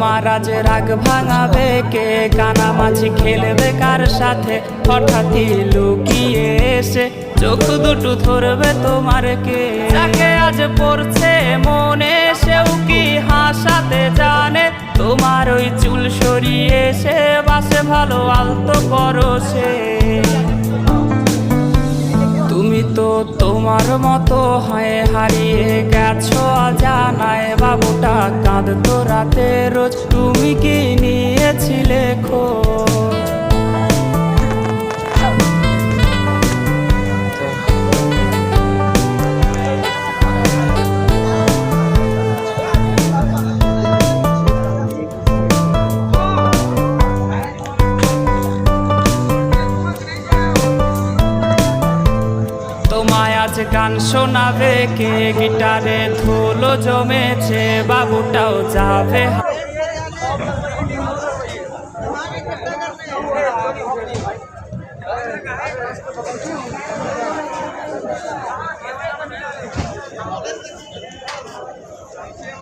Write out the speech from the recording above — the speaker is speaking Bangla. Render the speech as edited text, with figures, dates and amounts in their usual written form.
তোমার আজ রাগ ভাঙাবে কে, কানামাছি খেলবে কার সাথে, হঠাৎই লুকিয়ে এসে চোখ দুটো ধরবে তোমার কে। যাকে আজ পড়ছে মনে সেও কি হাসাতে জানে, তোমার ওই চুল সরিয়ে সে বাসে ভালো আলতো পরশে। তুমি তো তোমার মতো হয়ে হারিয়ে গেছো অজানায়, বাবুটা কাঁদতো রাতে রোজ, তুমি কি নিয়েছিলে খোঁজ? তোমায় আজ গান শোনাবে কে, গিটারে ধুলো জমেছে, বাবুটাও যাবে।